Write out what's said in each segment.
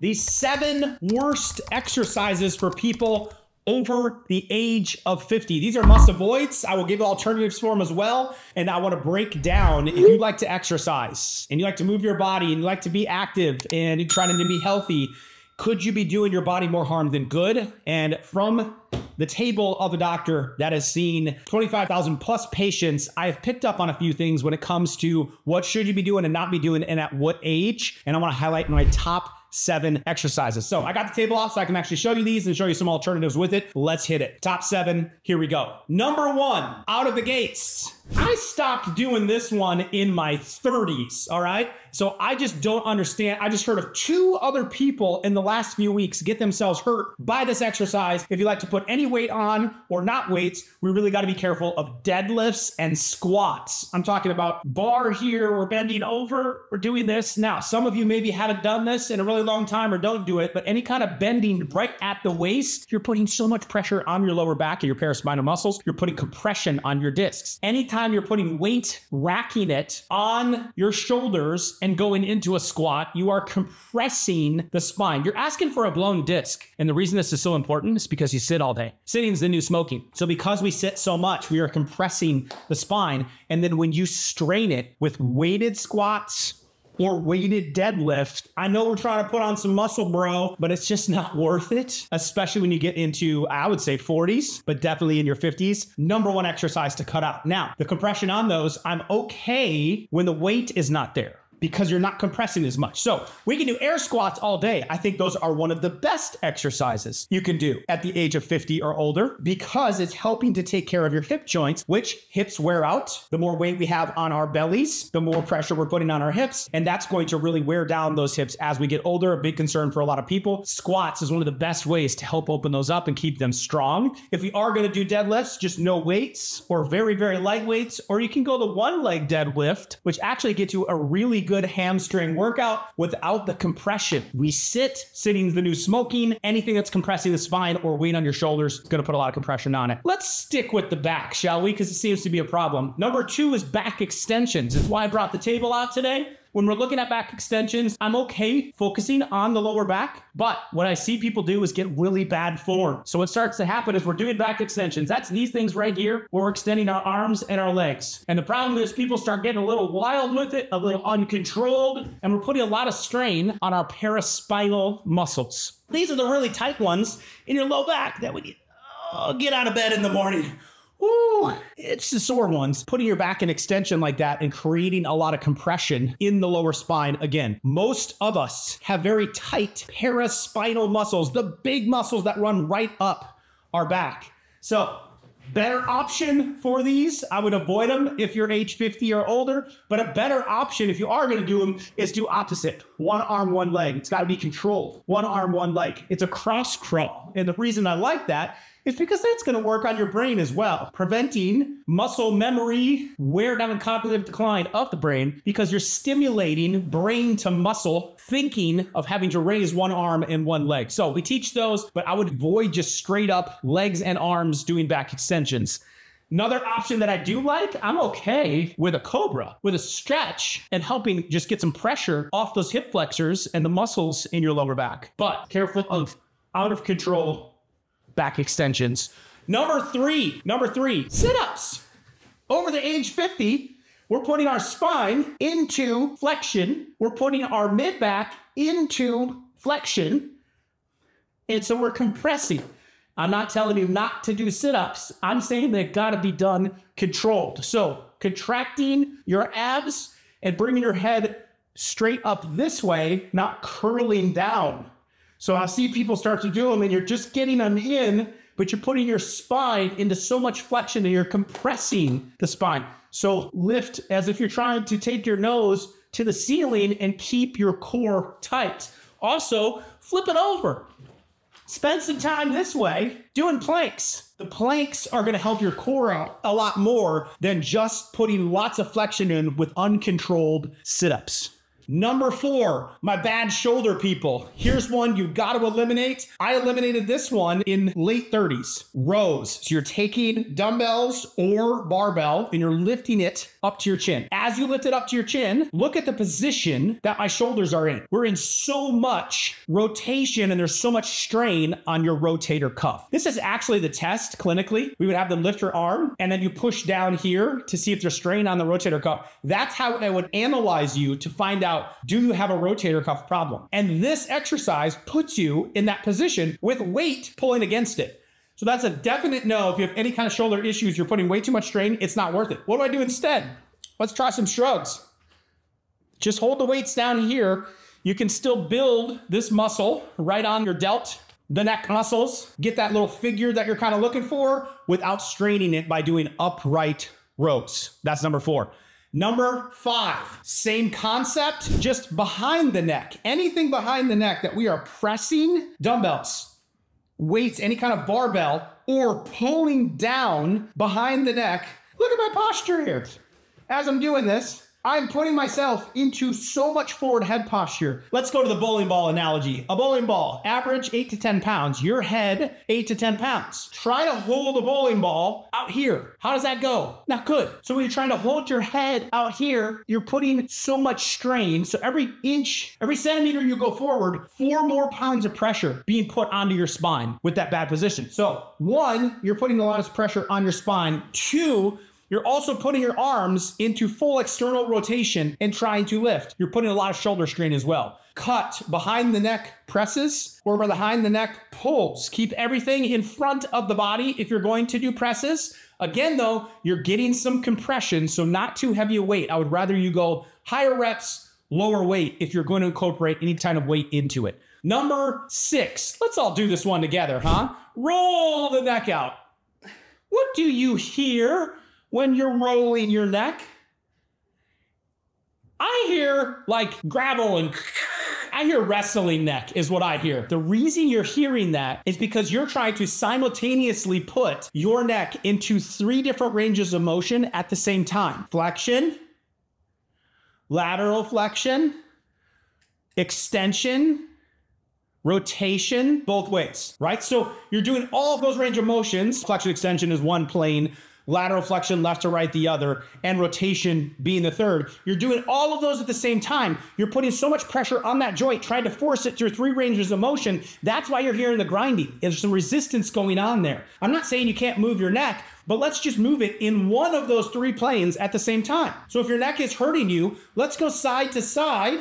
The 7 worst exercises for people over the age of 50. These are must avoids. I will give alternatives for them as well. And I want to break down, if you like to exercise and you like to move your body and you like to be active and you're trying to be healthy, could you be doing your body more harm than good? And from the table of a doctor that has seen 25,000 plus patients, I have picked up on a few things when it comes to what should you be doing and not be doing and at what age. And I want to highlight my top 7 exercises. So I got the table off so I can actually show you these and show you some alternatives with it. Let's hit it. Top 7, here we go. Number 1, out of the gates. I stopped doing this one in my 30s, all right? So I just don't understand. I just heard of 2 other people in the last few weeks get themselves hurt by this exercise. If you like to put any weight on or not weights, we really got to be careful of deadlifts and squats. I'm talking about bar here, we're bending over, we're doing this. Now, some of you maybe haven't done this in a really long time or don't do it, but any kind of bending right at the waist, you're putting so much pressure on your lower back and your paraspinal muscles, you're putting compression on your discs. Anytime you're putting weight, racking it on your shoulders and going into a squat, you are compressing the spine. You're asking for a blown disc. And the reason this is so important is because you sit all day. Sitting is the new smoking. So because we sit so much, we are compressing the spine. And then when you strain it with weighted squats or weighted deadlift, I know we're trying to put on some muscle, bro, but it's just not worth it, especially when you get into, I would say 40s, but definitely in your 50s. Number 1 exercise to cut out. Now, the compression on those, I'm okay when the weight is not there, because you're not compressing as much. So we can do air squats all day. I think those are one of the best exercises you can do at the age of 50 or older, because it's helping to take care of your hip joints, which hips wear out. The more weight we have on our bellies, the more pressure we're putting on our hips. And that's going to really wear down those hips as we get older. A big concern for a lot of people. Squats is one of the best ways to help open those up and keep them strong. If we are going to do deadlifts, just no weights or very, very light weights, or you can go the 1-leg deadlift, which actually gets you a really good hamstring workout without the compression. We sit, sitting's the new smoking. Anything that's compressing the spine or weight on your shoulders is going to put a lot of compression on it. Let's stick with the back, shall we? Because it seems to be a problem. Number 2 is back extensions. It's why I brought the table out today. When we're looking at back extensions, I'm okay focusing on the lower back, but what I see people do is get really bad form. So what starts to happen is we're doing back extensions. That's these things right here, where we're extending our arms and our legs. And the problem is people start getting a little wild with it, a little uncontrolled, and we're putting a lot of strain on our paraspinal muscles. These are the really tight ones in your low back that when you get out of bed in the morning, ooh, it's the sore ones. Putting your back in extension like that and creating a lot of compression in the lower spine. Again, most of us have very tight paraspinal muscles, the big muscles that run right up our back. So better option for these, I would avoid them if you're age 50 or older, but a better option if you are going to do them is do opposite. 1 arm, 1 leg. It's got to be controlled. 1 arm, 1 leg. It's a cross crawl. And the reason I like that is because that's going to work on your brain as well, preventing muscle memory, wear down and cognitive decline of the brain, because you're stimulating brain to muscle thinking of having to raise 1 arm and 1 leg. So we teach those, but I would avoid just straight up legs and arms doing back extensions. Another option that I do like, I'm okay with a cobra, with a stretch and helping just get some pressure off those hip flexors and the muscles in your lower back. But careful of out of control back extensions. Number three, sit-ups. Over the age 50, we're putting our spine into flexion. We're putting our mid-back into flexion. And so we're compressing. I'm not telling you not to do sit-ups. I'm saying they've got to be done controlled. So contracting your abs and bringing your head straight up this way, not curling down. So I see people start to do them and you're just getting them in, but you're putting your spine into so much flexion and you're compressing the spine. So lift as if you're trying to take your nose to the ceiling and keep your core tight. Also, flip it over. Spend some time this way doing planks. The planks are going to help your core out a lot more than just putting lots of flexion in with uncontrolled sit-ups. Number 4, my bad shoulder people. Here's one you've got to eliminate. I eliminated this one in late 30s. Rows. So you're taking dumbbells or barbell and you're lifting it up to your chin. As you lift it up to your chin, look at the position that my shoulders are in. We're in so much rotation and there's so much strain on your rotator cuff. This is actually the test clinically. We would have them lift your arm and then you push down here to see if there's strain on the rotator cuff. That's how I would analyze you to find out, do you have a rotator cuff problem? And this exercise puts you in that position with weight pulling against it. So that's a definite no. If you have any kind of shoulder issues, you're putting way too much strain, it's not worth it. What do I do instead? Let's try some shrugs. Just hold the weights down here. You can still build this muscle right on your delt, the neck muscles, get that little figure that you're kind of looking for without straining it by doing upright rows. That's number 4. Number 5, same concept, just behind the neck. Anything behind the neck that we are pressing, dumbbells, weights, any kind of barbell, or pulling down behind the neck. Look at my posture here. As I'm doing this, I'm putting myself into so much forward head posture. Let's go to the bowling ball analogy. A bowling ball, average 8 to 10 pounds. Your head, 8 to 10 pounds. Try to hold a bowling ball out here. How does that go? Not good. So when you're trying to hold your head out here, you're putting so much strain. So every inch, every centimeter you go forward, 4 more pounds of pressure being put onto your spine with that bad position. So 1, you're putting a lot of pressure on your spine. 2, you're also putting your arms into full external rotation and trying to lift. You're putting a lot of shoulder strain as well. Cut behind the neck presses or behind the neck pulls. Keep everything in front of the body if you're going to do presses. Again, though, you're getting some compression, so not too heavy a weight. I would rather you go higher reps, lower weight if you're going to incorporate any kind of weight into it. Number 6, let's all do this one together, huh? Roll the neck out. What do you hear when you're rolling your neck? I hear like gravel and I hear wrestling neck is what I hear. The reason you're hearing that is because you're trying to simultaneously put your neck into 3 different ranges of motion at the same time. Flexion, lateral flexion, extension, rotation, both ways, right? So you're doing all of those range of motions. Flexion extension is one plane, lateral flexion left to right the other, and rotation being the third. You're doing all of those at the same time. You're putting so much pressure on that joint, trying to force it through 3 ranges of motion. That's why you're hearing the grinding. There's some resistance going on there. I'm not saying you can't move your neck, but let's just move it in one of those 3 planes at the same time. So if your neck is hurting you, let's go side to side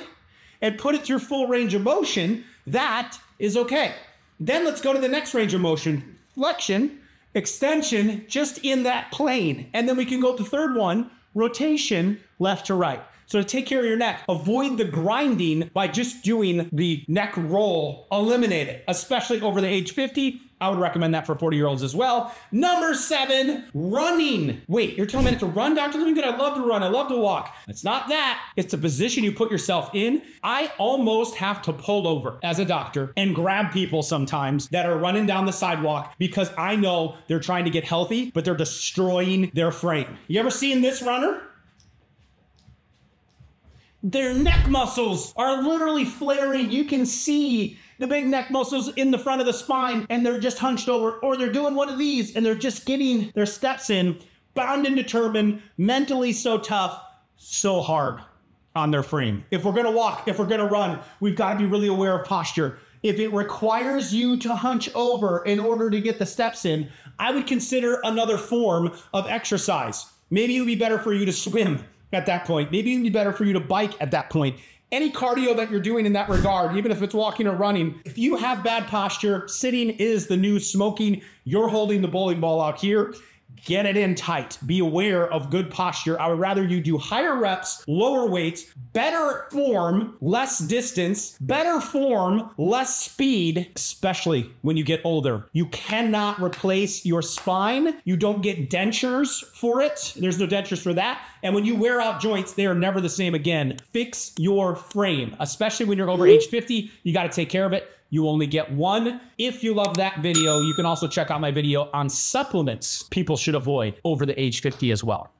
and put it through full range of motion. That is okay. Then let's go to the next range of motion. Flexion, extension, just in that plane. And then we can go to the third one, rotation, left to right. So to take care of your neck, avoid the grinding by just doing the neck roll. Eliminate it, especially over the age 50. I would recommend that for 40-year-olds as well. Number 7, running. Wait, you're telling me to run, Dr. Livinggood? I love to run, I love to walk. It's not that. It's the position you put yourself in. I almost have to pull over as a doctor and grab people sometimes that are running down the sidewalk because I know they're trying to get healthy, but they're destroying their frame. You ever seen this runner? Their neck muscles are literally flaring. You can see the big neck muscles in the front of the spine and they're just hunched over, or they're doing one of these and they're just getting their steps in, bound and determined, mentally so tough, so hard on their frame. If we're gonna walk, if we're gonna run, we've got to be really aware of posture. If it requires you to hunch over in order to get the steps in, I would consider another form of exercise. Maybe it would be better for you to swim at that point. Maybe it would be better for you to bike at that point. Any cardio that you're doing in that regard, even if it's walking or running, if you have bad posture, sitting is the new smoking. You're holding the bowling ball out here. Get it in tight. Be aware of good posture. I would rather you do higher reps, lower weights, better form, less distance, better form, less speed, especially when you get older. You cannot replace your spine. You don't get dentures for it. There's no dentures for that. And when you wear out joints, they are never the same again. Fix your frame, especially when you're over age 50. You got to take care of it. You only get one. If you love that video, you can also check out my video on supplements people should avoid over the age 50 as well.